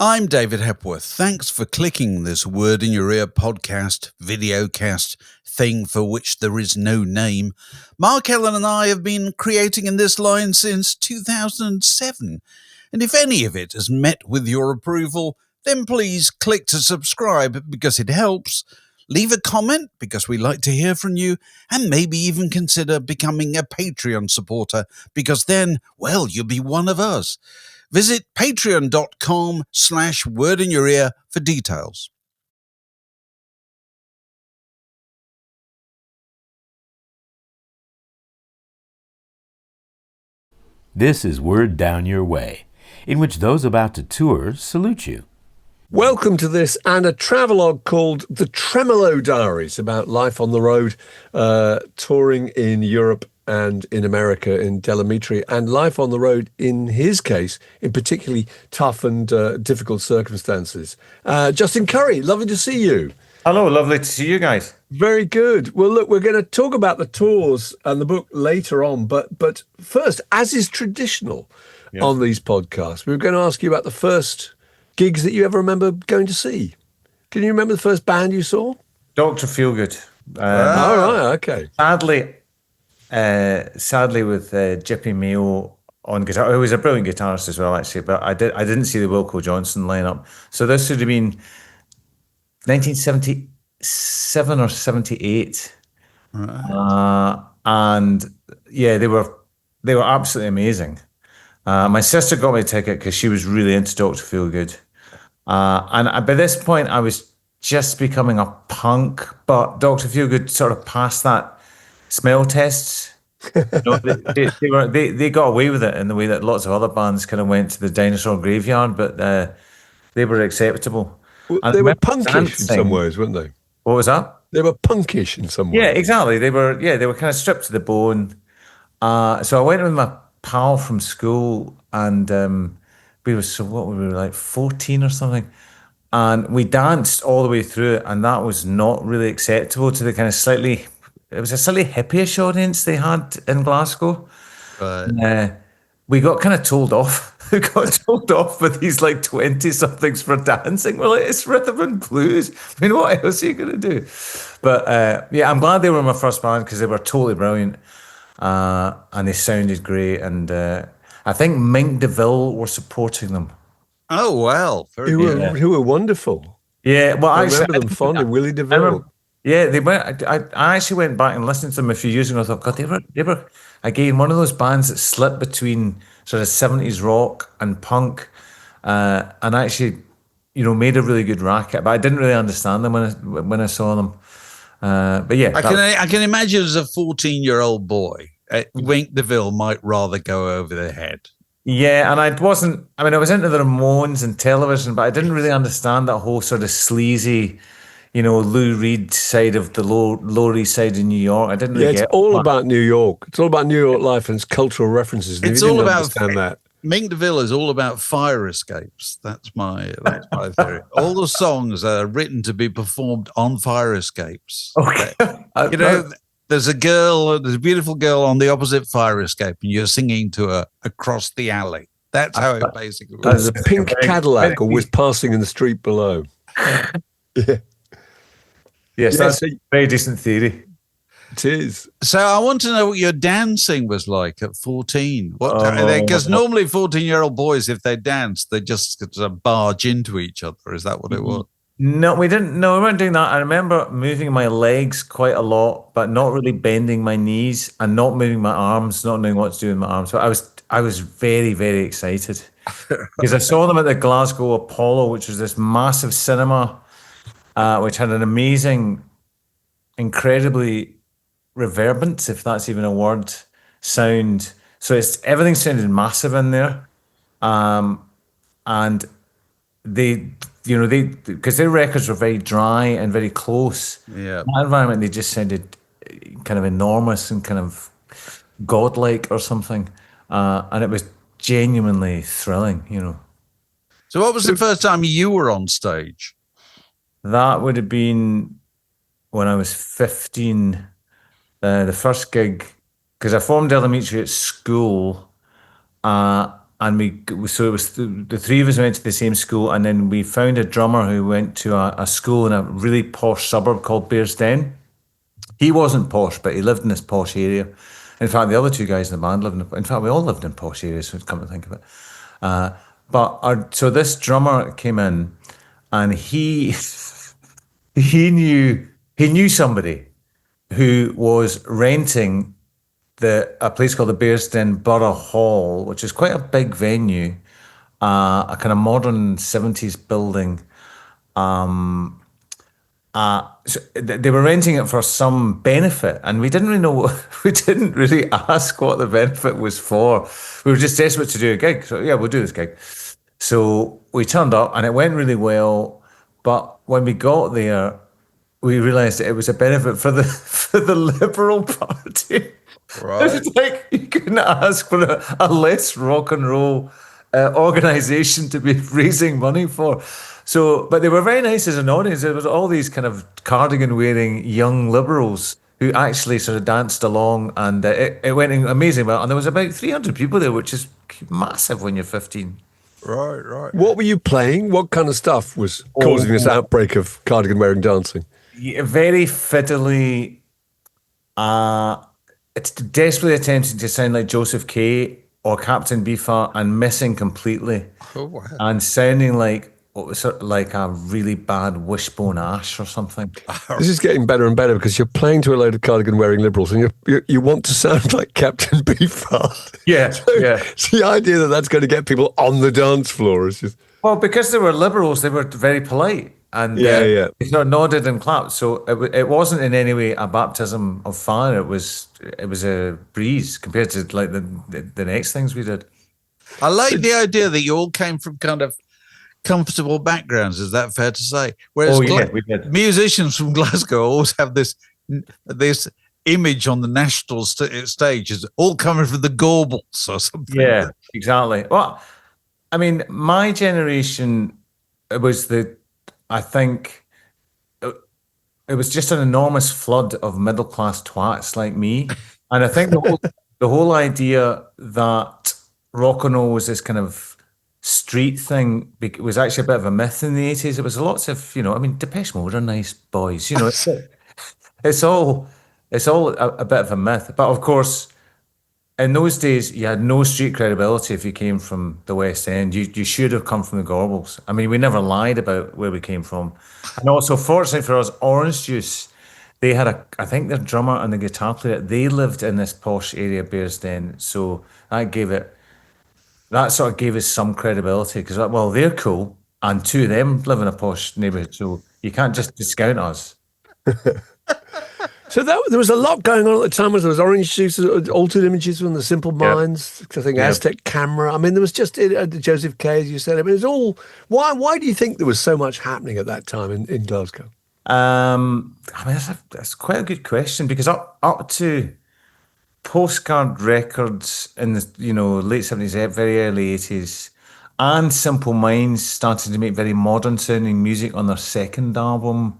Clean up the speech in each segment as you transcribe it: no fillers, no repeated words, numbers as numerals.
I'm David Hepworth. Thanks for clicking this Word in Your Ear podcast, videocast thing for which there is no name. Mark Ellen and I have been creating in this line since 2007. And if any of it has met with your approval, then please click to subscribe because it helps. Leave a comment because we like to hear from you, and maybe even consider becoming a Patreon supporter because then, well, you'll be one of us. Visit patreon.com/wordinyourear for details. This is Word Down Your Way, in which those about to tour salute you. Welcome to this and a travelogue called The Tremolo Diaries, about life on the road, touring in Europe and in America in Amitri, and life on the road, in his case, in particularly tough and difficult circumstances. Justin Currie, lovely to see you. Hello, lovely to see you guys. Very good. Well, look, we're going to talk about the tours and the book later on, but first, as is traditional on these podcasts, we're going to ask you about the first gigs that you ever remember going to see. Can you remember the first band you saw? Dr Feelgood. All right, okay. Sadly, with Jippy Mayo on guitar, who was a brilliant guitarist as well, actually. But I didn't see the Wilco Johnson lineup. So this would have been 1977 or 78, and yeah, they were absolutely amazing. My sister got me a ticket because she was really into Dr Feelgood, and by this point I was just becoming a punk. But Dr Feelgood sort of passed that smell tests. They got away with it in the way that lots of other bands kind of went to the dinosaur graveyard, but they were acceptable. Well, they were punkish in some ways, weren't they? What was that? They were punkish in some ways. Yeah, exactly. They were kind of stripped to the bone. So I went with my pal from school, and we were like 14 or something, and we danced all the way through it, and that was not really acceptable to the kind of it was a slightly hippie-ish audience they had in Glasgow. Right. We got kind of told off. We got told off with these like 20-somethings for dancing. We're like, it's rhythm and blues. I mean, what else are you going to do? But yeah, I'm glad they were my first band because they were totally brilliant, and they sounded great. And I think Mink DeVille were supporting them. Oh, well. Who were wonderful. Yeah, well, I remember them fondly. Willie DeVille. Yeah, they went. I actually went back and listened to them a few years ago. I thought, God, they were again one of those bands that slipped between sort of 70s rock and punk, and actually, made a really good racket. But I didn't really understand them when I saw them. But yeah, I can imagine as a 14-year-old boy, Wink DeVille might rather go over their head. Yeah, and I was into the Ramones and television, but I didn't really understand that whole sort of sleazy, Lou Reed side of the Lower East Side of New York. I didn't really get it's all about New York. It's all about New York life and its cultural references. It's all about that. Mink DeVille is all about fire escapes. That's my theory. All the songs are written to be performed on fire escapes. Okay. There's a beautiful girl on the opposite fire escape, and you're singing to her across the alley. That's how it basically works. There's a pink Cadillac always passing in the street below. Yeah. Yes, that's a very decent theory. It is. So I want to know what your dancing was like at 14. Because normally 14-year-old boys, if they dance, they just barge into each other. Is that what it was? No, we didn't. No, we weren't doing that. I remember moving my legs quite a lot, but not really bending my knees and not moving my arms, not knowing what to do with my arms. So I was very, very excited because I saw them at the Glasgow Apollo, which was this massive cinema, which had an amazing, incredibly reverberant, if that's even a word, sound. So everything sounded massive in there, and because their records were very dry and very close. Yeah, in that environment they just sounded kind of enormous and kind of godlike or something, and it was genuinely thrilling. So, what was the first time you were on stage? That would have been when I was 15. The first gig, because I formed Amitri at school, and and so it was the three of us went to the same school, and then we found a drummer who went to a school in a really posh suburb called Bearsden. He wasn't posh, but he lived in this posh area. In fact, the other two guys in the band in fact, we all lived in posh areas, so come to think of it. So this drummer came in, and he knew somebody who was renting a place called the Bearsden Borough Hall, which is quite a big venue, a kind of modern 70s building. So they were renting it for some benefit, and we didn't really know. We didn't really ask what the benefit was for. We were just desperate to do a gig. So yeah, we'll do this gig. So we turned up, and it went really well. But when we got there, we realised it was a benefit for the Liberal Party. Right. It's like you couldn't ask for a less rock and roll organisation to be raising money for. So, but they were very nice as an audience. There was all these kind of cardigan-wearing young liberals who actually sort of danced along, and it went amazing well. And there was about 300 people there, which is massive when you're 15. Right. What were you playing? What kind of stuff was causing this outbreak of cardigan-wearing dancing? Yeah, very fiddly. It's desperately attempting to sound like Joseph Kay or Captain Beefheart and missing completely. Oh, wow. And sounding like what was sort of like a really bad Wishbone Ash or something. This is getting better and better because you're playing to a load of cardigan-wearing liberals, and you want to sound like Captain Beefheart. Yeah, yeah. It's the idea that that's going to get people on the dance floor is just... Well, because they were liberals, they were very polite. And Yeah. they sort of nodded and clapped. So it wasn't in any way a baptism of fire. It was a breeze compared to like the next things we did. I like the idea that you all came from kind of comfortable backgrounds. Is that fair to say? Whereas we did. Musicians from Glasgow always have this image on the national stage as all coming from the Gorbals or something. Yeah, exactly. Well, I mean, my generation was I think it was just an enormous flood of middle class twats like me, and I think the whole idea that rock and roll was this kind of street thing was actually a bit of a myth in the 80s. It was lots of, I mean, Depeche Mode are nice boys, it's all a bit of a myth. But of course, in those days, you had no street credibility if you came from the West End. You should have come from the Gorbals. I mean, we never lied about where we came from. And also, fortunately for us, Orange Juice, they had I think their drummer and the guitar player, they lived in this posh area, Bearsden. So that sort of gave us some credibility because, well, they're cool. And two of them live in a posh neighbourhood. So you can't just discount us. So there was a lot going on at the time. There was Orange Juice, Altered Images from the Simple Minds, I think Aztec Camera. I mean, there was just Joseph Kay, as you said. I mean, it's all... Why do you think there was so much happening at that time in Glasgow? I mean, that's quite a good question because up to Postcard Records in the late 70s, very early 80s, and Simple Minds started to make very modern sounding music on their second album.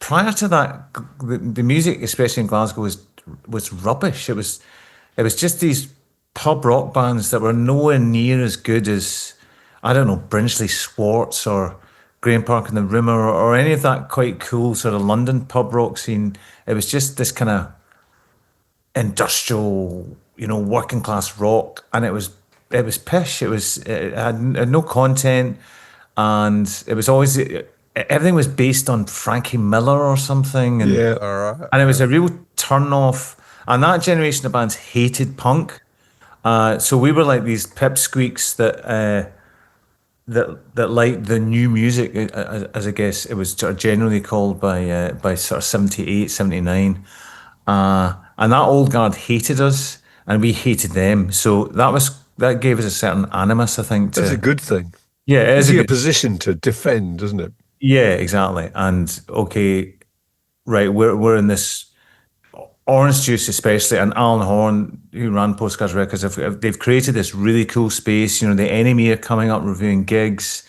Prior to that, the music, especially in Glasgow, was rubbish. It was just these pub rock bands that were nowhere near as good as, I don't know, Brinsley Swartz or Graham Park and the Rimmer or any of that quite cool sort of London pub rock scene. It was just this kind of industrial, working class rock, and it was pish. It had no content, and it was always... Everything was based on Frankie Miller or something. And, all right. And it was a real turn off. And that generation of bands hated punk. So we were like these pipsqueaks that liked the new music, as I guess it was sort of generally called by sort of 78, 79. And that old guard hated us and we hated them. So that gave us a certain animus, I think. That's a good thing. Yeah, it is a position to defend, doesn't it? Yeah, exactly. And okay, right, we're in this Orange Juice especially, and Alan Horn, who ran Postcards Records, they've created this really cool space. The Enemy are coming up reviewing gigs,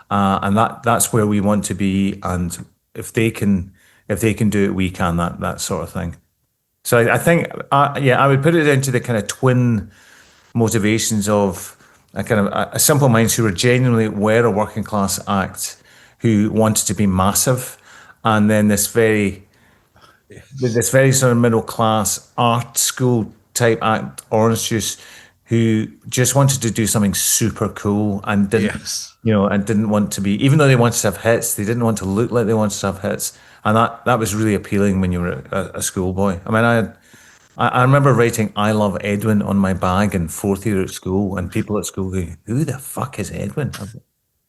and that's where we want to be. And if they can do it, we can. That sort of thing. So I think, I would put it into the kind of twin motivations of a Simple Minds who genuinely were a working class act who wanted to be massive, and then this very sort of middle class art school type act, Orange Juice, who just wanted to do something super cool and didn't want to be, even though they wanted to have hits, they didn't want to look like they wanted to have hits, and that was really appealing when you were a schoolboy. I mean, I remember writing "I love Edwin" on my bag in fourth year at school, and people at school go, "Who the fuck is Edwin?"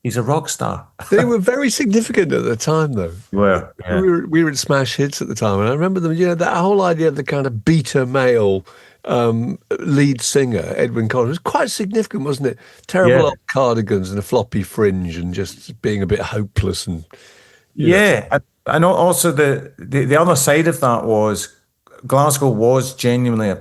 He's a rock star. They were very significant at the time, though. We were at Smash Hits at the time, and I remember them. That whole idea of the kind of beta male lead singer, Edwin Collins, was quite significant, wasn't it? Terrible old cardigans and a floppy fringe, and just being a bit hopeless. And I know. Also, the other side of that was Glasgow was genuinely a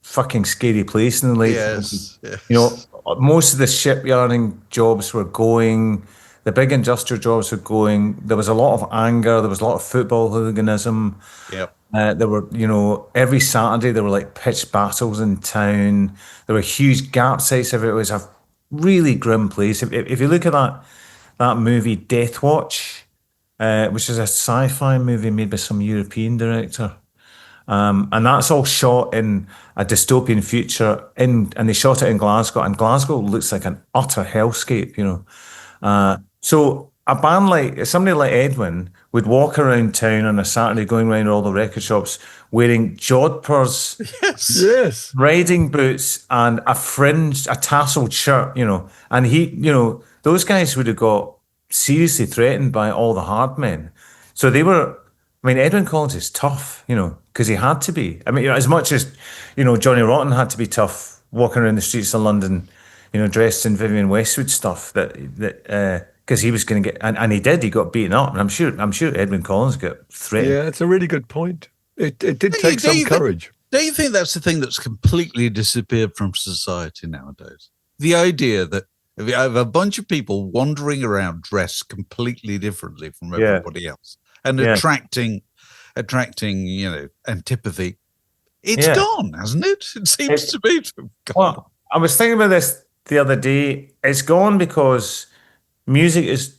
fucking scary place in the late 50s. Yes. Most of the shipyarding jobs were going, the big industrial jobs were going. There was a lot of anger. There was a lot of football hooliganism. Yep. There were, every Saturday there were like pitched battles in town. There were huge gap sites everywhere. It was a really grim place. If you look at that movie Death Watch, which is a sci-fi movie made by some European director. And that's all shot in a dystopian future, and they shot it in Glasgow, and Glasgow looks like an utter hellscape, So a band like somebody like Edwin would walk around town on a Saturday, going around all the record shops wearing jodhpurs, yes, riding boots, and a tasseled shirt, And those guys would have got seriously threatened by all the hard men. So they were. I mean, Edwin Collins is tough, because he had to be. I mean, as much as, Johnny Rotten had to be tough walking around the streets of London, dressed in Vivienne Westwood stuff that because he was going to get, and he did, he got beaten up. And I'm sure Edwin Collins got threatened. Yeah, it's a really good point. It did take some courage. Don't you think that's the thing that's completely disappeared from society nowadays? The idea that if you have a bunch of people wandering around dressed completely differently from everybody else, and attracting, antipathy. It's gone, hasn't it? It seems to be gone. Well, I was thinking about this the other day. It's gone because music is,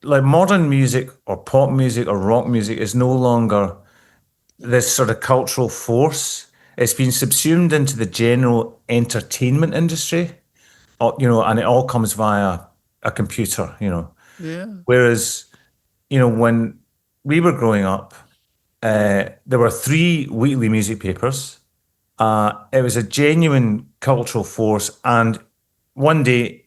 like modern music or pop music or rock music, is no longer this sort of cultural force. It's been subsumed into the general entertainment industry, and it all comes via a computer, Yeah. Whereas, when we were growing up, there were 3 weekly music papers. It was a genuine cultural force. And one day,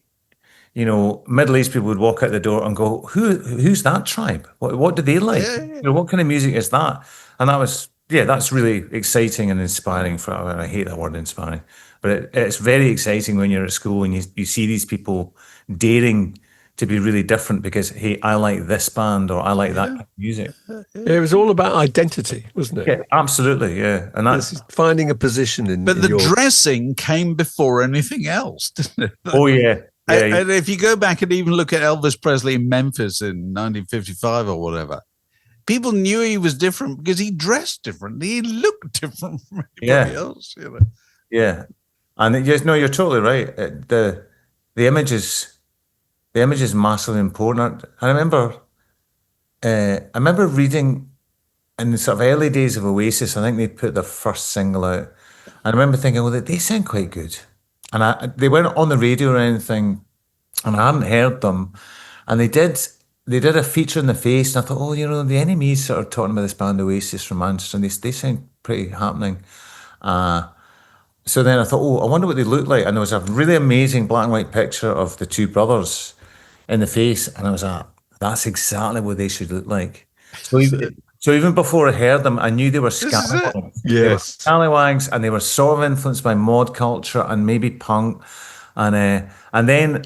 middle-aged people would walk out the door and go, who's that tribe? What do they like? Yeah. What kind of music is that? And that was, that's really exciting and inspiring. I hate that word, inspiring. But it's very exciting when you're at school and you see these people daring to be really different because, hey, I like this band or I like that kind of music. It was all about identity, wasn't it? Yeah, absolutely, yeah. And that's finding a position in. But the dressing came before anything else, didn't it? Oh yeah. And if you go back and even look at Elvis Presley in Memphis in 1955 or whatever, people knew he was different because he dressed differently. He looked different from anybody else. Yeah, and you're totally right. The image is. The image is massively important. I remember reading in the sort of early days of Oasis. I think they put their first single out. I remember thinking, well, they sound quite good, and they weren't on the radio or anything, and I hadn't heard them. And they did a feature in the Face, and I thought, the NME's sort of talking about this band Oasis from Manchester, and they sound pretty happening. So then I thought, I wonder what they look like, and there was a really amazing black and white picture of the 2 brothers in the Face, and I was like, that's exactly what they should look like. So even before I heard them, I knew they were scallywags. Yes. They were scallywags, and they were sort of influenced by mod culture and maybe punk. And then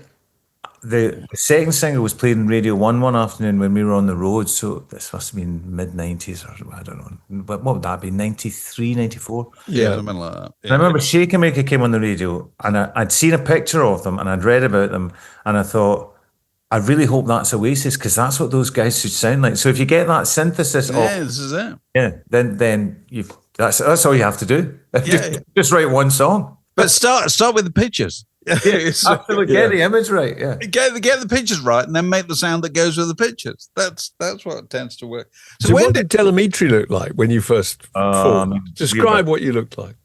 the second single was played on Radio 1 one afternoon when we were on the road. So this must have been mid-90s, or I don't know. What would that be, 93, 94? Yeah, something like that. Yeah. I remember Shake and Maker came on the radio, and I'd seen a picture of them, and I'd read about them, and I thought, I really hope that's Oasis, because that's what those guys should sound like. So if you get that synthesis this is it. Yeah, then that's all you have to do. Just write one song. But start with the pictures. Absolutely. Get the image right. Yeah. Get the pictures right, and then make the sound that goes with the pictures. That's what tends to work. So what did Telemetry look like when you first formed? Describe what you looked like.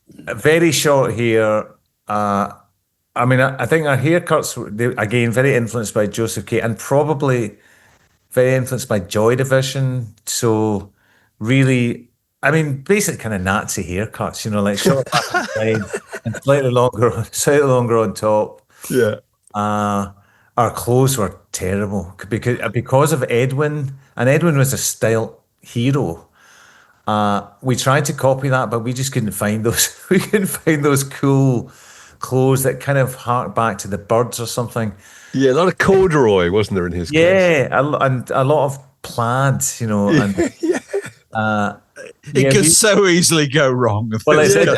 Very short hair. I mean, I think our haircuts were, again, very influenced by Joseph K. and probably very influenced by Joy Division. So really, I mean, basic kind of Nazi haircuts, like short back and side and slightly longer on top. Yeah. Our clothes were terrible because of Edwin, and Edwin was a style hero. We tried to copy that, but we just couldn't find those. We couldn't find those cool clothes that kind of hark back to the Birds or something. Yeah, a lot of corduroy, wasn't there, in his case? Yeah, and a lot of plaids, And, it could so easily go wrong. Well, it did.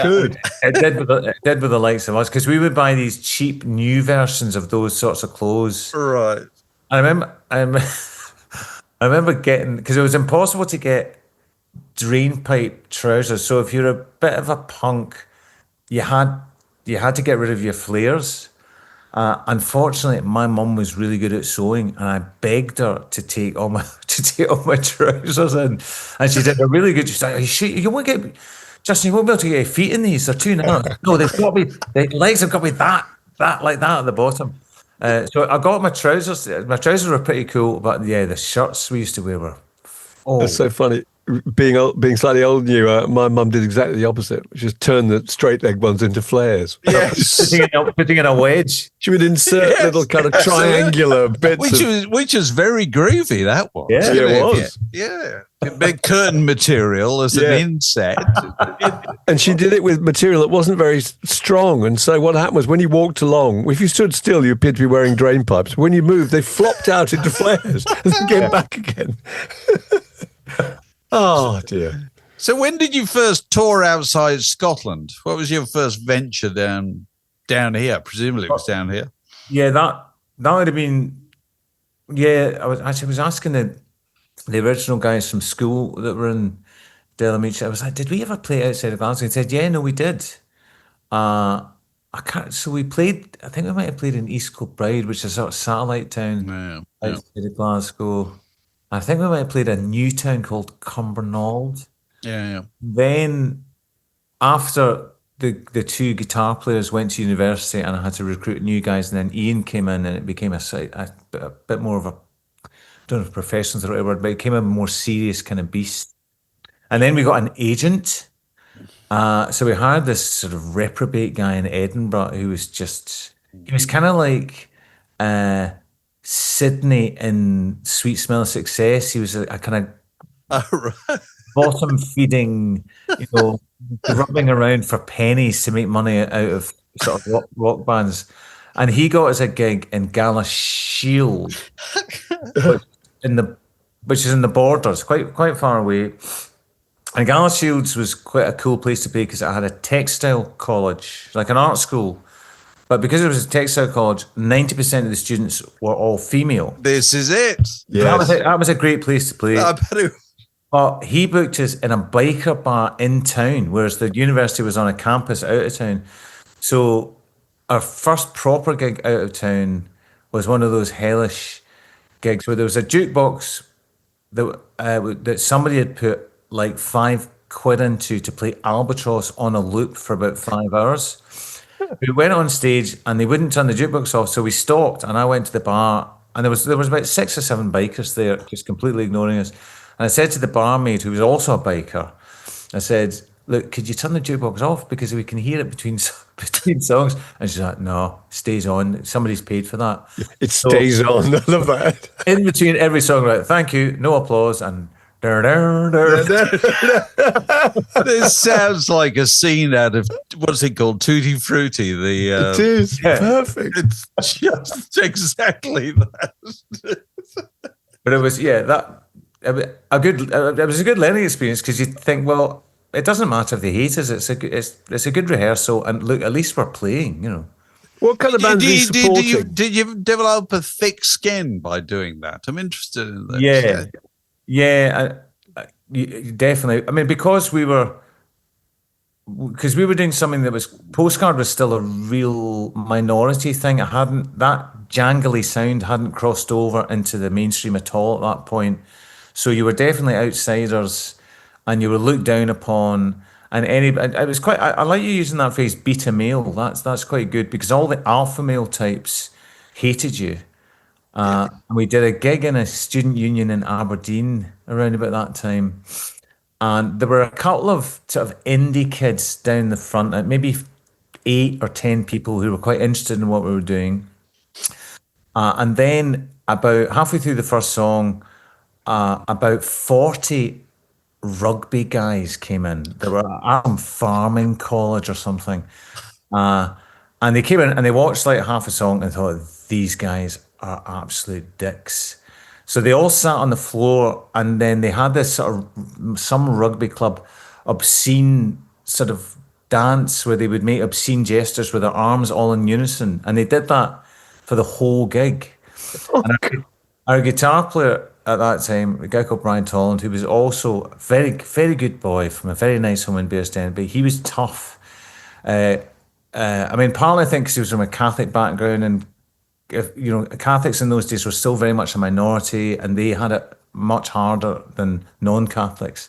It did with the likes of us, because we would buy these cheap new versions of those sorts of clothes. Right. I remember getting, because it was impossible to get pipe trousers. So if you're a bit of a punk, you had to get rid of your flares. Unfortunately, my mum was really good at sewing, and I begged her to take all my trousers in, and she did a really good. She's like, "You won't get, Justin. You won't be able to get your feet in these. They're too narrow. No, they've got to be. The legs have got to be that like that at the bottom." So I got my trousers. My trousers were pretty cool, but yeah, the shirts we used to wear were. Oh, that's so funny. Being slightly older than you, my mum did exactly the opposite. She just turned the straight leg ones into flares. Yes. putting in a wedge. She would insert little kind of triangular bits, which is very groovy. That was. Yeah, it was. Yeah, big curtain material as an inset. And she did it with material that wasn't very strong. And so what happened was, when you walked along, if you stood still, you appeared to be wearing drain pipes. When you moved, they flopped out into flares and then came back again. Oh, dear. So when did you first tour outside Scotland? What was your first venture down here? Presumably it was down here. Yeah, that would have been... Yeah, I was asking the original guys from school that were in Delamitri. I was like, did we ever play outside of Glasgow? He said, yeah, no, we did. I can't... So we played... I think we might have played in East Kilbride, which is a sort of satellite town outside of Glasgow. I think we might have played a new town called Cumbernauld. Yeah. Then, after the two guitar players went to university, and I had to recruit new guys, and then Ian came in, and it became a bit more of a, I don't know if professional's the right word, but it became a more serious kind of beast. And then we got an agent. So we hired this sort of reprobate guy in Edinburgh who was he was kind of like... Sydney in Sweet Smell of Success. He was a kind of bottom feeding, rubbing around for pennies to make money out of sort of rock bands. And he got us a gig in Galashiels, which is in the Borders, quite far away. And Galashiels was quite a cool place to play because it had a textile college, like an art school. But because it was a textile college, 90% of the students were all female. This is it. Yes. That was a great place to play. I bet it... But he booked us in a biker bar in town, whereas the university was on a campus out of town. So our first proper gig out of town was one of those hellish gigs where there was a jukebox that somebody had put like £5 into to play Albatross on a loop for about 5 hours. We went on stage and they wouldn't turn the jukebox off, so we stopped and I went to the bar, and there was about 6 or 7 bikers there just completely ignoring us. And I said to the barmaid, who was also a biker, I said, look, could you turn the jukebox off because we can hear it between songs? And she's like, no, it stays on. Somebody's paid for that. It stays on. I love that. In between every song, like, thank you, no applause, and This sounds like a scene out of, what's it called, Tutti Frutti. It is perfect. It's just exactly that. But it was it was a good learning experience, because you think, well, it doesn't matter if they hate us. It's a good rehearsal, and look, at least we're playing. What kind of bands are you supporting? Did you develop a thick skin by doing that? I'm interested in that. Yeah, definitely. I mean, because we were because we were doing something that was postcard was still a real minority thing. It hadn't that jangly sound hadn't crossed over into the mainstream at all at that point. So you were definitely outsiders, and you were looked down upon. And it was quite. I like you using that phrase, beta male. That's quite good because all the alpha male types hated you. And we did a gig in a student union in Aberdeen around about that time. And there were a couple of sort of indie kids down the front, maybe 8 or 10 people who were quite interested in what we were doing. And then about halfway through the first song, about 40 rugby guys came in. They were at some farming college or something. And they came in and they watched like half a song and thought, these guys are absolute dicks. So they all sat on the floor, and then they had this sort of some rugby club obscene sort of dance where they would make obscene gestures with their arms all in unison. And they did that for the whole gig. And our guitar player at that time, a guy called Brian Tolland, who was also a very, very good boy from a very nice home in Bearsden, but he was tough. I mean, partly I think because he was from a Catholic background, and Catholics in those days were still very much a minority, and they had it much harder than non-Catholics.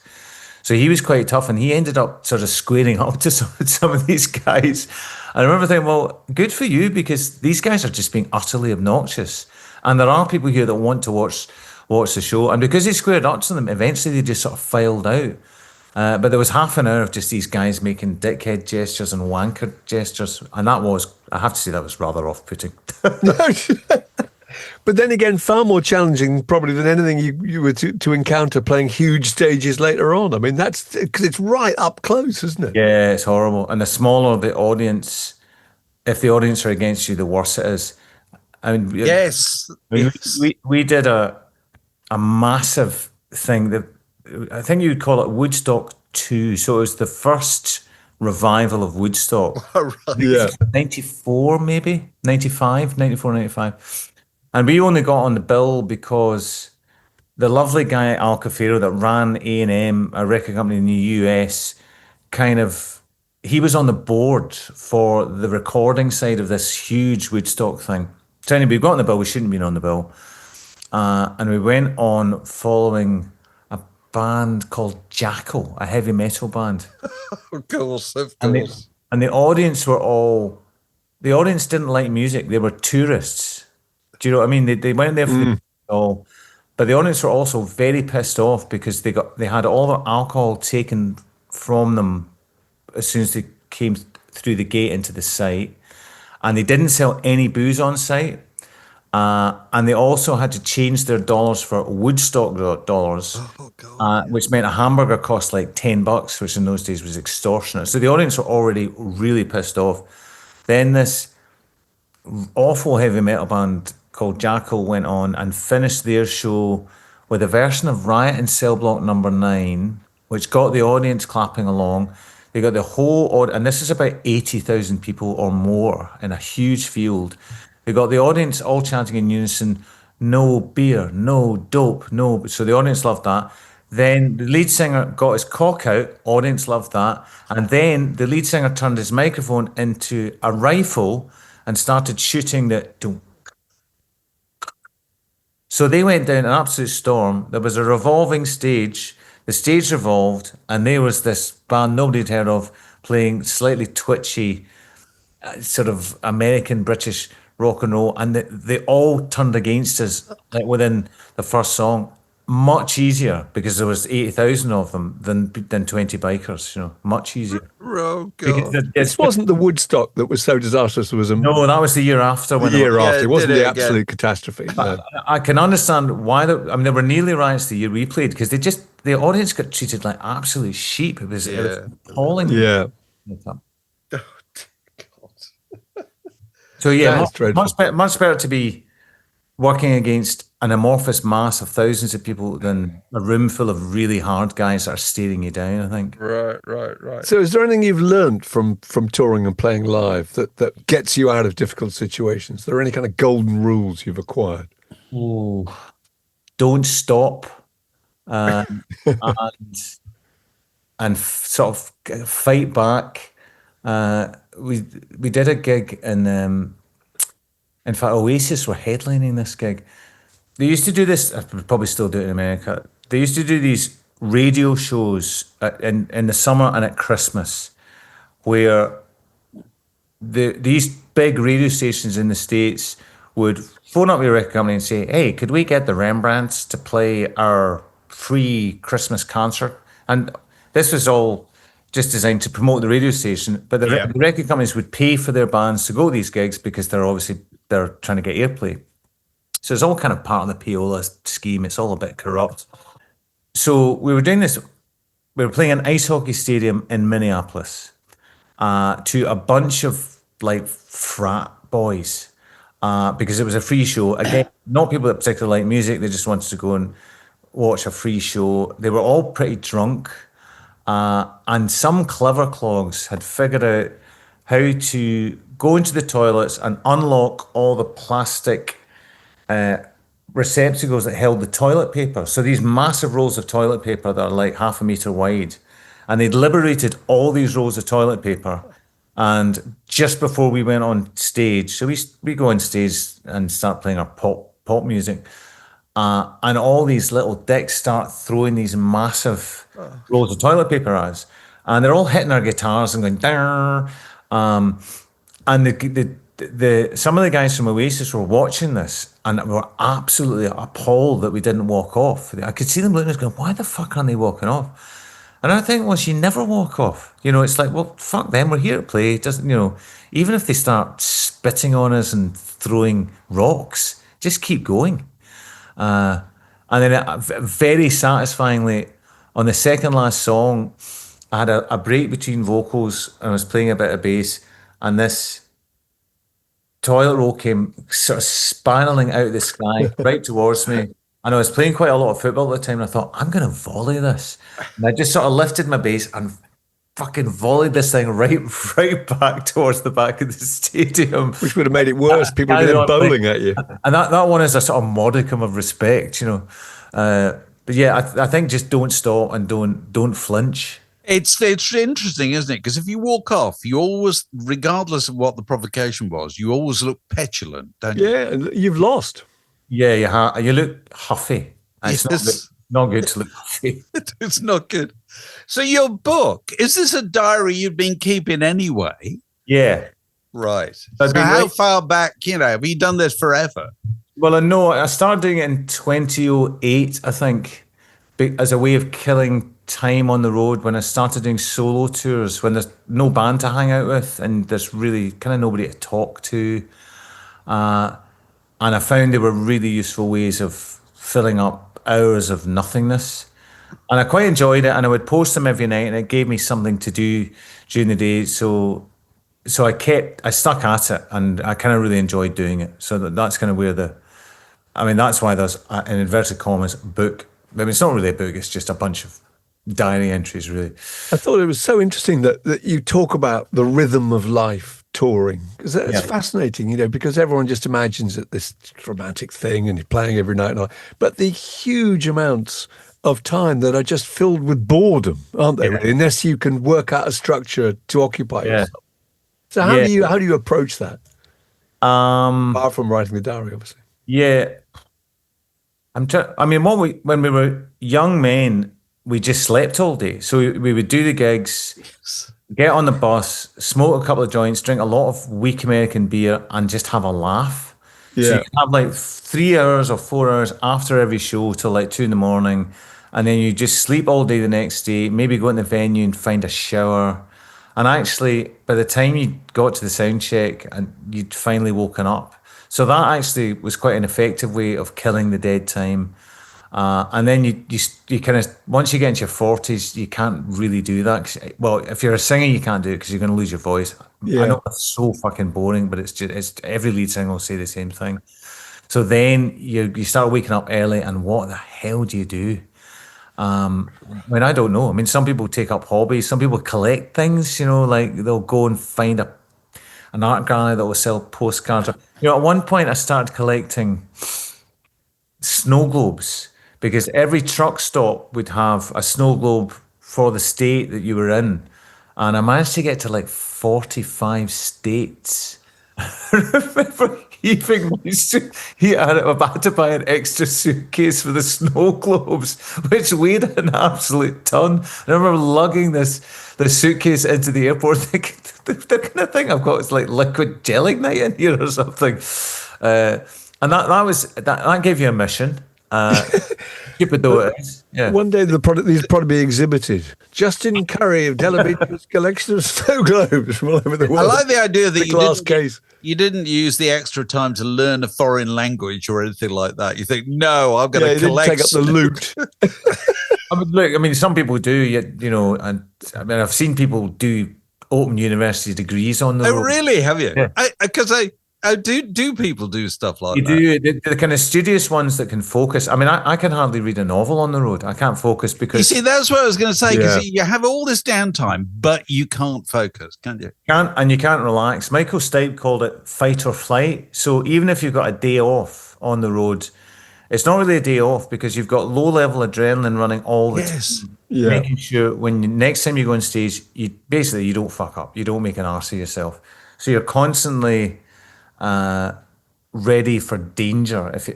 So he was quite tough, and he ended up sort of squaring up to some of these guys. And I remember thinking, well, good for you, because these guys are just being utterly obnoxious. And there are people here that want to watch the show. And because he squared up to them, eventually they just sort of filed out. But there was half an hour of just these guys making dickhead gestures and wanker gestures. And that was, I have to say, that was rather off-putting. But then again, far more challenging probably than anything you were to encounter playing huge stages later on. I mean, that's because it's right up close, isn't it? Yeah, it's horrible. And the smaller the audience, if the audience are against you, the worse it is. I mean, Yes. we did a massive thing that I think you'd call it Woodstock 2. So it was the first revival of Woodstock. Right. Yeah. 94, maybe 95, 94, 95. And we only got on the bill because the lovely guy at Al Cafero that ran A&M, a record company in the US, he was on the board for the recording side of this huge Woodstock thing. So anyway, we got on the bill. We shouldn't have been on the bill. And we went on following a band called Jackyl, a heavy metal band. Of course. And the audience the audience didn't like music. They were tourists. Do you know what I mean? They went there for the all, but the audience were also very pissed off because they had all their alcohol taken from them as soon as they came through the gate into the site, and they didn't sell any booze on site. And they also had to change their dollars for Woodstock dollars, which meant a hamburger cost like $10, which in those days was extortionate. So the audience were already really pissed off. Then this awful heavy metal band called Jackyl went on and finished their show with a version of Riot in Cell Block Number 9, which got the audience clapping along. They got the whole audience, and this is about 80,000 people or more in a huge field. They got the audience all chanting in unison, no beer, no dope, no. So the audience loved that. Then the lead singer got his cock out, audience loved that. And then the lead singer turned his microphone into a rifle and started shooting the... So they went down an absolute storm. There was a revolving stage. The stage revolved, and there was this band nobody had heard of playing slightly twitchy, sort of American British rock and roll, and they all turned against us like within the first song. Much easier because there was 80,000 of them than 20 bikers. Much easier. Oh God! This wasn't the Woodstock that was so disastrous. There was no, that was the year after. The year after, it wasn't the absolute catastrophe. No. I can understand why. There were nearly riots the year we played because the audience got treated like absolute sheep. It was appalling. Yeah. So yeah, much better to be working against an amorphous mass of thousands of people than a room full of really hard guys that are staring you down, I think. Right. So is there anything you've learned from touring and playing live that gets you out of difficult situations? Are there any kind of golden rules you've acquired? Don't stop. And sort of fight back. We did a gig in fact, Oasis were headlining this gig. They used to do this. I would probably still do it in America. They used to do these radio shows in the summer and at Christmas, where these big radio stations in the States would phone up your record company and say, "Hey, could we get the Rembrandts to play our free Christmas concert?" And this was all just designed to promote the radio station. But the record companies would pay for their bands to go to these gigs because they're trying to get airplay. So it's all kind of part of the Payola scheme. It's all a bit corrupt. So we were doing this. We were playing an ice hockey stadium in Minneapolis to a bunch of like frat boys because it was a free show. Again, not people that particularly like music. They just wanted to go and watch a free show. They were all pretty drunk. And some clever clogs had figured out how to go into the toilets and unlock all the plastic receptacles that held the toilet paper. So these massive rolls of toilet paper that are like 1/2 meter wide. And they'd liberated all these rolls of toilet paper. And just before we went on stage, so we go on stage and start playing our pop music. And all these little dicks start throwing these massive rolls of toilet paper at us. And they're all hitting our guitars and going, "Darr." And some of the guys from Oasis were watching this and were absolutely appalled that we didn't walk off. I could see them looking at us going, "Why the fuck aren't they walking off?" And I think, well, you never walk off. It's like, well, fuck them. We're here to play. It doesn't, even if they start spitting on us and throwing rocks, just keep going. And then very satisfyingly, on the second last song, I had a break between vocals and I was playing a bit of bass, and this toilet roll came sort of spiraling out of the sky right towards me. And I was playing quite a lot of football at the time, and I thought, I'm going to volley this. And I just sort of lifted my bass and fucking volleyed this thing right back towards the back of the stadium. Which would have made it worse. People would have been bowling at you. And that one is a sort of modicum of respect, But yeah, I think just don't stop and don't flinch. It's interesting, isn't it? Because if you walk off, you always, regardless of what the provocation was, you always look petulant, don't you? Yeah, and you've lost. Yeah, you look huffy. It's not good to look huffy. It's not good. So your book, is this a diary you've been keeping anyway? Yeah. Right. So how far back, have you done this forever? Well, no, I started doing it in 2008, I think, as a way of killing time on the road when I started doing solo tours, when there's no band to hang out with and there's really kind of nobody to talk to. And I found they were really useful ways of filling up hours of nothingness. And I quite enjoyed it, and I would post them every night, and it gave me something to do during the day. So I stuck at it, and I kind of really enjoyed doing it. So that's kind of where that's why there's an inverted commas book. I mean, it's not really a book, it's just a bunch of diary entries, really. I thought it was so interesting that you talk about the rhythm of life touring, because it's fascinating, because everyone just imagines it this romantic thing and you're playing every night, but the huge amounts of time that are just filled with boredom, aren't they? Really? Unless you can work out a structure to occupy yourself. So how do you approach that? Apart from writing the diary, obviously. Yeah, when we were young men, we just slept all day. So we would do the gigs, get on the bus, smoke a couple of joints, drink a lot of weak American beer, and just have a laugh. Yeah. So you can have like 3 hours or 4 hours after every show till like 2 a.m, and then you just sleep all day the next day, maybe go in the venue and find a shower. And actually, by the time you got to the sound check and you'd finally woken up. So that actually was quite an effective way of killing the dead time. And then you kind of, once you get into your 40s, you can't really do that. Well, if you're a singer, you can't do it because you're going to lose your voice. Yeah. I know it's so fucking boring, but it's every lead singer will say the same thing. So then you start waking up early, and what the hell do you do? I don't know. I mean, some people take up hobbies. Some people collect things, like they'll go and find an art gallery that will sell postcards. At one point I started collecting snow globes, because every truck stop would have a snow globe for the state that you were in. And I managed to get to like 45 states. I remember heaving my suit. I had to buy an extra suitcase for the snow globes, which weighed an absolute ton. I remember lugging the suitcase into the airport thinking, the kind of thing I've got is like liquid gelignite in here or something. And that gave you a mission. Stupid though it is. Yeah. One day these probably be exhibited. Justin Currie of Delametri's collection of snow globes from all over the world. I like the idea that you didn't use the extra time to learn a foreign language or anything like that. You think, no, I'm going to collect. Take up the loot. I mean, some people do, you know, and I mean, I've seen people do open university degrees on the road. Oh, really? Have you? Yeah. Because do people do stuff like that? You do. The kind of studious ones that can focus. I mean, I can hardly read a novel on the road. I can't focus because... You see, that's what I was going to say, because you have all this downtime, but you can't focus, can you? You can't relax. Michael Stipe called it fight or flight. So even if you've got a day off on the road, it's not really a day off because you've got low-level adrenaline running all the time. Yeah. Making sure next time you go on stage, you don't fuck up. You don't make an arse of yourself. So you're constantly... ready for danger, if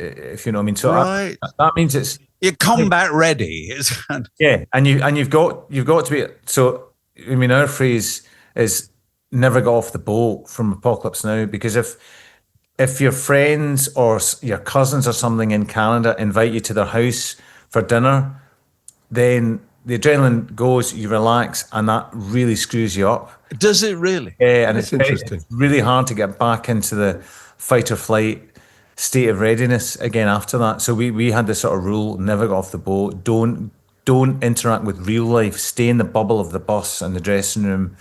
you know what I mean. So right. that means you're combat ready. Yeah, and you've got to be. So I mean, our phrase is never go off the boat from Apocalypse Now, because if your friends or your cousins or something in Canada invite you to their house for dinner, then the adrenaline goes, you relax, and that really screws you up. Does it really? Yeah, and it's interesting. It's really hard to get back into the fight or flight state of readiness again after that. So we had this sort of rule: never get off the boat. Don't interact with real life. Stay in the bubble of the bus and the dressing room,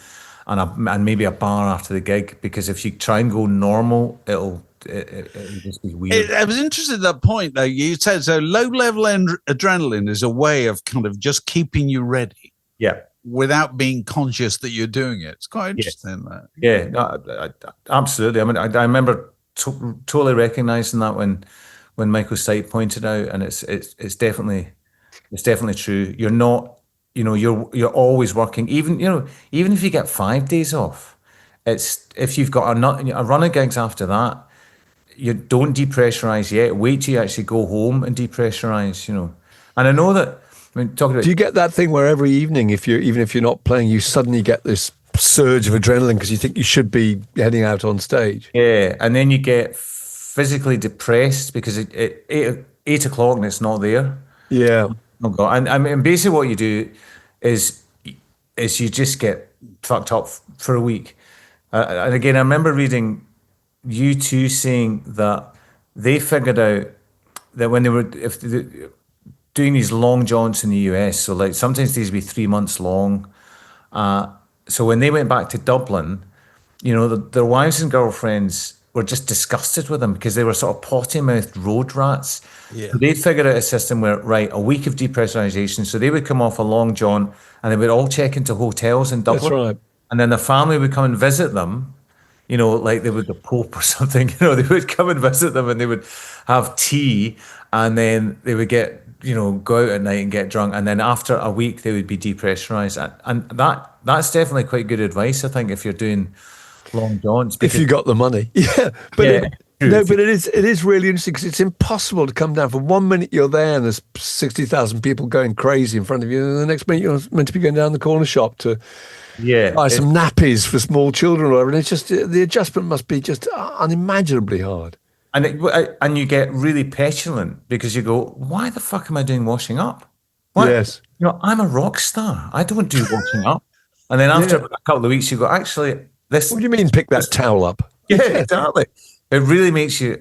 and maybe a bar after the gig. Because if you try and go normal, it'll just be weird. I was interested in that point, though. You said so low-level adrenaline is a way of kind of just keeping you ready. Yeah. Without being conscious that you're doing it. It's quite interesting, that. Yeah, no, absolutely. I mean, I remember totally recognizing that when Michael Stipe pointed out, and it's definitely true. You're not, you know, you're always working. Even if you get 5 days off, it's if you've got a run of gigs after that, you don't depressurize yet. Wait till you actually go home and depressurize. You know, and I know that. I mean, talking about, do you get that thing where every evening, even if you're not playing, you suddenly get this surge of adrenaline because you think you should be heading out on stage? Yeah, and then you get physically depressed because at 8 o'clock and it's not there. Yeah. Oh God! And I mean, basically, what you do is you just get fucked up for a week. And again, I remember reading U2 saying that they figured out that when they were doing these long jaunts in the US, so like sometimes these would be 3 months long. So when they went back to Dublin, you know, their wives and girlfriends were just disgusted with them because they were sort of potty-mouthed road rats. Yeah. So they figured out a system where, right, a week of depressurization. So they would come off a long jaunt and they would all check into hotels in Dublin. That's right. And then the family would come and visit them, you know, like they would the Pope or something, you know, they would come and visit them and they would have tea and then they would get, you know, go out at night and get drunk. And then after a week, they would be depressurized. And that's definitely quite good advice, I think, if you're doing long jaunts. If you got the money. Yeah. But but it is really interesting because it's impossible to come down. For 1 minute you're there and there's 60,000 people going crazy in front of you. And the next minute you're meant to be going down the corner shop to buy some nappies for small children or whatever. And it's just, the adjustment must be just unimaginably hard. And you get really petulant because you go, why the fuck am I doing washing up? Why? Yes. You know, I'm a rock star. I don't do washing up. And then after a couple of weeks, you go, actually, this... What do you mean pick that towel up? Yeah, exactly. It really makes you...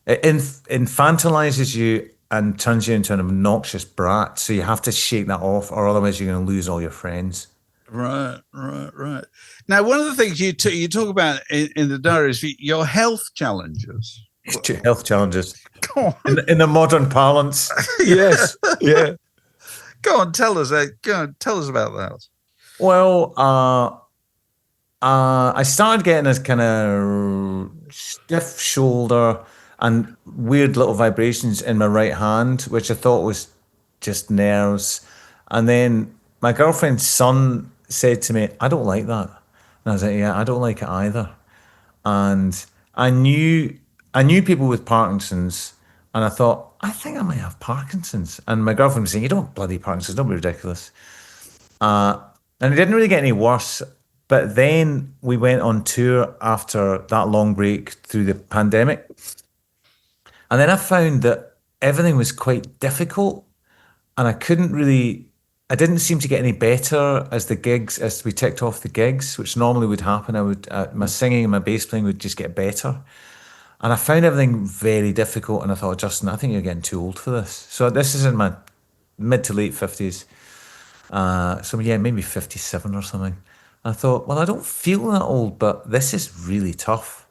it infantilizes you and turns you into an obnoxious brat. So you have to shake that off or otherwise you're going to lose all your friends. Right. Now, one of the things you talk about in the diary is your health challenges. Health challenges. Go on. In the modern parlance. Yes. Yeah. Go on, tell us about that. Well, I started getting this kind of stiff shoulder and weird little vibrations in my right hand, which I thought was just nerves. And then my girlfriend's son said to me, "I don't like that," and I was like, "Yeah, I don't like it either." And I knew people with Parkinson's, and I thought, I think I might have Parkinson's. And my girlfriend was saying, "You don't have bloody Parkinson's, don't be ridiculous." And it didn't really get any worse. But then we went on tour after that long break through the pandemic. And then I found that everything was quite difficult. And I didn't seem to get any better as we ticked off the gigs, which normally would happen. My singing and my bass playing would just get better. And I found everything very difficult. And I thought, Justin, I think you're getting too old for this. So this is in my mid to late 50s. So yeah, maybe 57 or something. I thought, well, I don't feel that old, but this is really tough.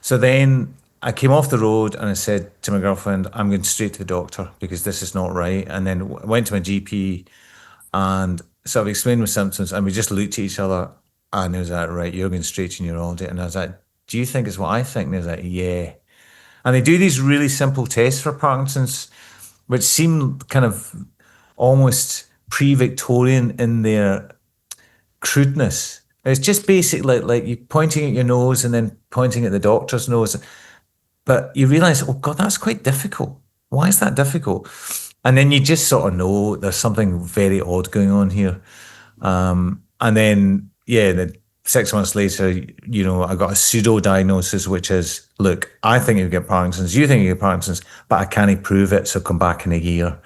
So then I came off the road and I said to my girlfriend, I'm going straight to the doctor because this is not right. And then went to my GP and sort of explained my symptoms, and we just looked at each other and he was like, right, you're going straight to neurology. And I was like, do you think it's what I think? And he was like, yeah. And they do these really simple tests for Parkinson's, which seem kind of almost pre-Victorian in their crudeness. It's just basic, like you pointing at your nose and then pointing at the doctor's nose. But you realize, oh God, that's quite difficult. Why is that difficult? And then you just sort of know there's something very odd going on here. And then, yeah, then 6 months later, I got a pseudo diagnosis, which is, look, I think you get Parkinson's, you think you get Parkinson's, but I can't prove it, so come back in a year.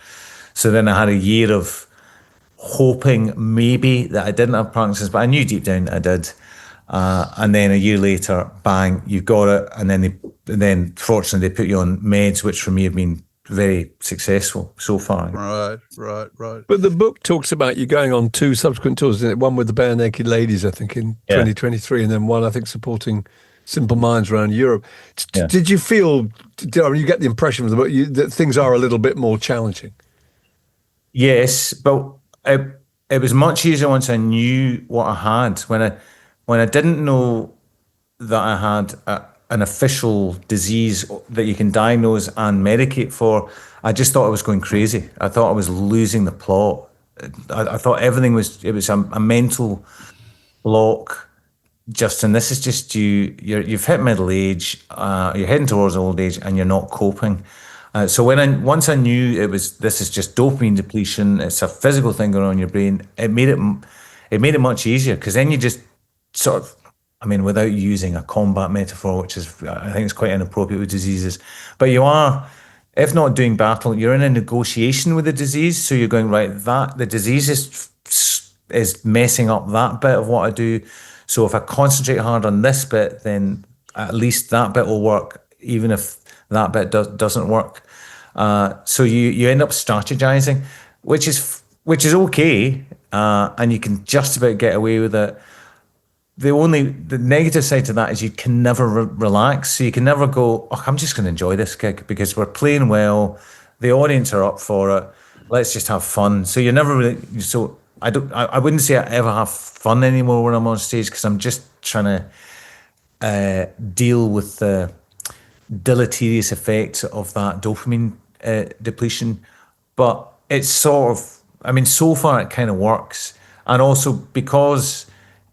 So then I had a year of hoping maybe that I didn't have Parkinson's, but I knew deep down that I did. And then a year later, bang, you've got it. And then fortunately they put you on meds, which for me have been very successful so far. Right. But the book talks about you going on 2 subsequent tours, isn't it? One with the Bare Naked Ladies, I think, in 2023, and then one, I think, supporting Simple Minds around Europe. Yeah. Did you feel, you get the impression from the book that things are a little bit more challenging? Yes, but it was much easier once I knew what I had. When I didn't know that I had an official disease that you can diagnose and medicate for, I just thought I was going crazy. I thought I was losing the plot. I thought everything was a mental block. Justin, this is just you've hit middle age, you're heading towards old age, and you're not coping. So once I knew this is just dopamine depletion, it's a physical thing going on in your brain. It made it much easier, because then you just sort of, without using a combat metaphor, which is, I think it's quite inappropriate with diseases, but you are, if not doing battle, you're in a negotiation with the disease. So you're going, right, that the disease is messing up that bit of what I do. So if I concentrate hard on this bit, then at least that bit will work, even if that bit doesn't work. So you end up strategizing, which is okay, and you can just about get away with it. The negative side to that is you can never relax. So you can never go, oh, I'm just going to enjoy this gig because we're playing well, the audience are up for it, let's just have fun. So you're never really, so I wouldn't say I ever have fun anymore when I'm on stage, because I'm just trying to deal with the deleterious effects of that dopamine depletion. But it's sort of, so far it kind of works. And also because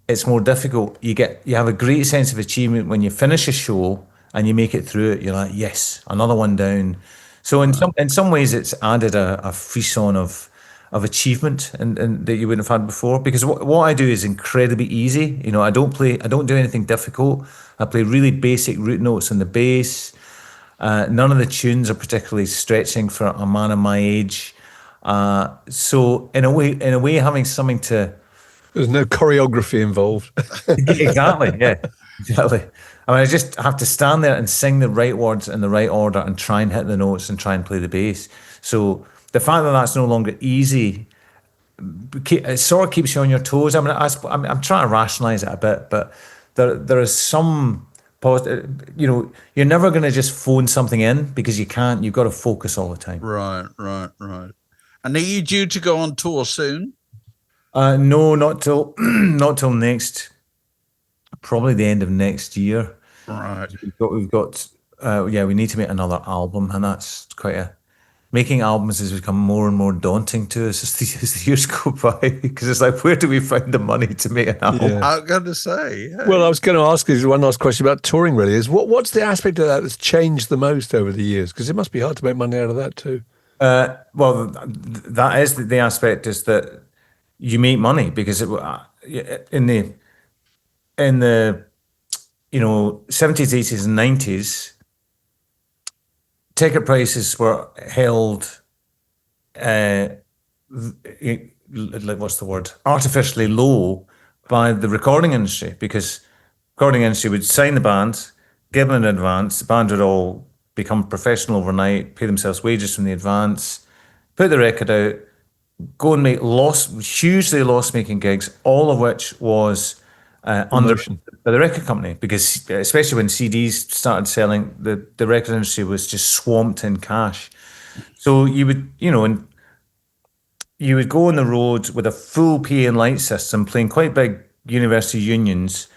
it's more difficult, you have a great sense of achievement when you finish a show and you make it through it. You're like, yes, another one down. So in some ways it's added a frisson of achievement and that you wouldn't have had before, because what I do is incredibly easy. I don't do anything difficult. I play really basic root notes on the bass. None of the tunes are particularly stretching for a man of my age. So in a way, having something to, there's no choreography involved. exactly, yeah, exactly. I just have to stand there and sing the right words in the right order and try and hit the notes and try and play the bass. So the fact that that's no longer easy, it sort of keeps you on your toes. I'm trying to rationalize it a bit, but there is some positive. You're never going to just phone something in, because you can't. You've got to focus all the time. Right. And are you due to go on tour soon? No, not till next, probably the end of next year. Right. We've got we need to make another album, and that's quite making albums has become more and more daunting to us as the years go by, because it's like, where do we find the money to make an album? Yeah. I'm going to say. Well, I was going to ask you one last question about touring. Really, is what's the aspect of that that's changed the most over the years? Because it must be hard to make money out of that too. Well, that is the aspect, is that you make money because in the 70s, 80s, and 90s, ticket prices were held, what's the word? Artificially low by the recording industry, because recording industry would sign the band, give them an advance. The band would all become professional overnight, pay themselves wages from the advance, put the record out, go and make hugely loss-making gigs, all of which was under by the record company, because especially when CDs started selling, the record industry was just swamped in cash. So you would go on the road with a full PA and light system, playing quite big university unions.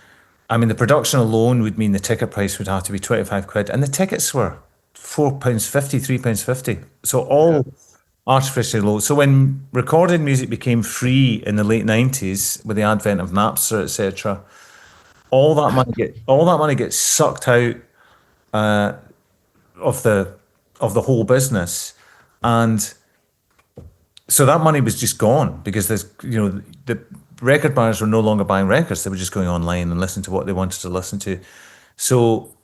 I mean, the production alone would mean the ticket price would have to be 25 quid, and the tickets were £4.50, £3.50. So all artificially low. So when recorded music became free in the late 90s with the advent of Napster, etc., all that money gets sucked out of the whole business, and so that money was just gone, because the record buyers were no longer buying records; they were just going online and listening to what they wanted to listen to. So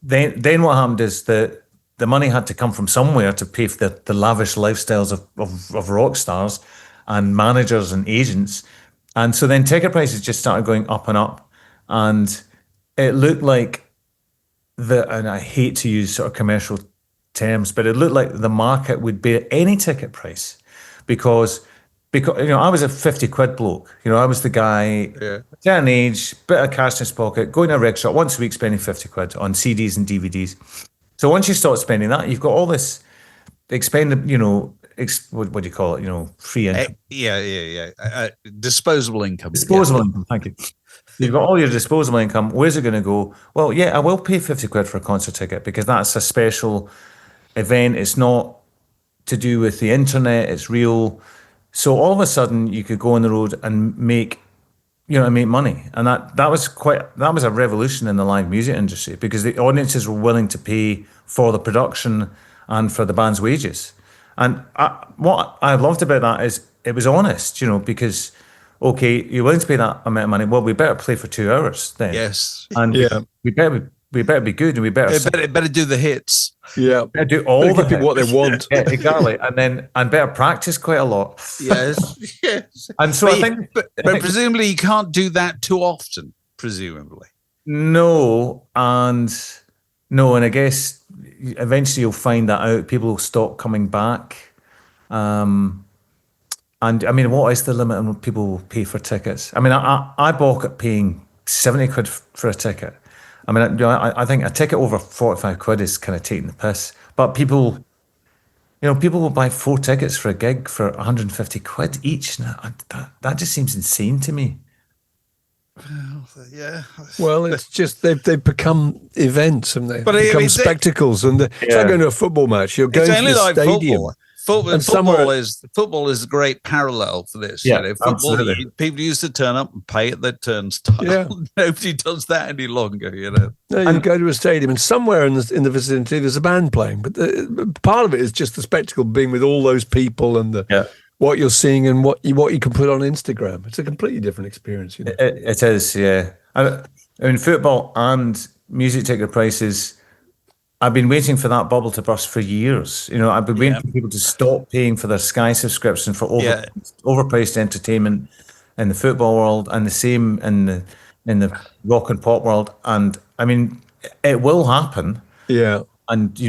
then what happened is that the money had to come from somewhere to pay for the lavish lifestyles of rock stars and managers and agents. And so then ticket prices just started going up and up. And it looked like and I hate to use sort of commercial terms, but it looked like the market would bear any ticket price, because I was a 50 quid bloke. I was the guy, certain age, bit of cash in his pocket, going to a reg shop once a week, spending 50 quid on CDs and DVDs. So once you start spending that, you've got all this what do you call it? Free income. Disposable income. Disposable income, thank you. You've got all your disposable income. Where's it going to go? Well, yeah, I will pay 50 quid for a concert ticket, because that's a special event. It's not to do with the internet, it's real. So all of a sudden you could go on the road and make money. And that was a revolution in the live music industry, because the audiences were willing to pay for the production and for the band's wages. And what I loved about that is it was honest, because, okay, you're willing to pay that amount of money. Well, we better play for 2 hours then. Yes. And we better be good, and we better do the hits. Yeah, do all the people what they want. Yeah, exactly, and better practice quite a lot. Yes, yes. And so I think presumably you can't do that too often. Presumably, no, and I guess eventually you'll find that out. People will stop coming back. And I mean, what is the limit on what people will pay for tickets? I mean, I balk at paying 70 quid for a ticket. I mean, I think a ticket over 45 quid is kind of taking the piss. But people will buy 4 tickets for a gig for 150 quid each. Now, that just seems insane to me. Yeah. Well, it's just they've become events, and they become spectacles. And it's like going to a football match. You're going to the stadium. Football is a great parallel for this. Yeah, football. People used to turn up and pay at their turnstile. Yeah. Nobody does that any longer. No, you go to a stadium, and somewhere in the vicinity there's a band playing. But part of it is just the spectacle, being with all those people and what you're seeing and what you can put on Instagram. It's a completely different experience. It is, yeah. I mean, football and music ticket prices. I've been waiting for that bubble to burst for years. I've been waiting for people to stop paying for their Sky subscription for overpriced entertainment in the football world, and the same in the rock and pop world. And I mean, it will happen. Yeah. And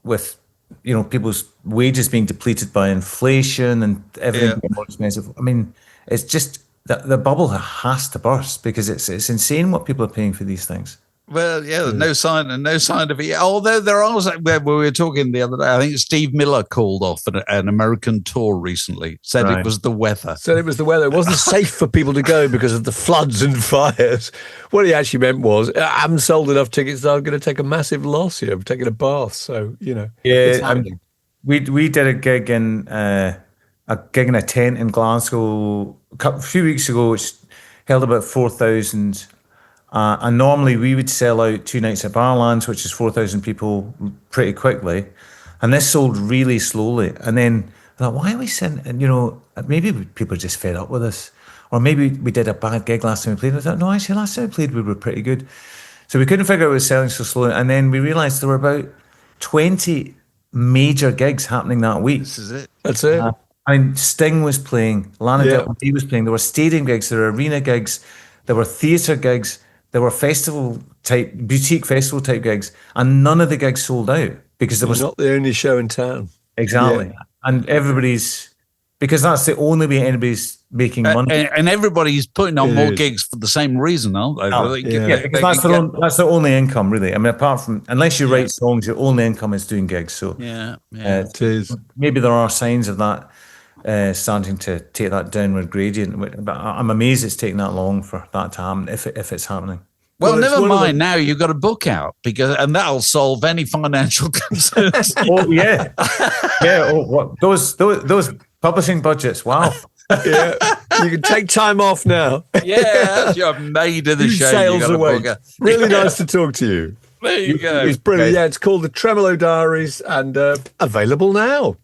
with people's wages being depleted by inflation and everything being more expensive. I mean, it's just that the bubble has to burst, because it's insane what people are paying for these things. Well, there's no sign of it. Although there are, we were talking the other day, I think Steve Miller called off an American tour recently. Said it was the weather. It wasn't safe for people to go because of the floods and fires. What he actually meant was, I haven't sold enough tickets that I'm going to take a massive loss here. I'm taking a bath. So, it's happening. we did a gig in a tent in Glasgow a few weeks ago, which held about 4,000. And normally we would sell out 2 nights at Barlands, which is 4,000 people, pretty quickly. And this sold really slowly. And then I thought, why are we selling? And maybe people are just fed up with us, or maybe we did a bad gig last time we played. And I thought, no, actually, last time we played, we were pretty good. So we couldn't figure out what was selling so slowly. And then we realised there were about 20 major gigs happening that week. This is it. That's it. I mean, Sting was playing, Lana Yeah. Del Rey was playing. There were stadium gigs, there were arena gigs, there were theatre gigs, there were boutique festival type gigs, and none of the gigs sold out because there You're was not the only show in town. exactly, Yeah. and because that's the only way anybody's making money. And everybody's putting on It more is. gigs for the same reason, aren't they? Oh, yeah. Because that's the only income, really. I mean, apart from unless you write songs, your only income is doing gigs. So yeah. It is. maybe there are signs of that starting to take that downward gradient. But I'm amazed it's taking that long for that to happen, if it's happening. Well, Well, it's never one of mind. Now you've got a book out and that'll solve any financial concerns. Oh yeah, yeah. Oh, what those publishing budgets? Wow. Yeah. You can take time off now. Yeah, you're made of the You show. sails You got a away. book out. Really nice to talk to you. There you go. It's brilliant. Okay. Yeah, it's called The Tremolo Diaries and available now.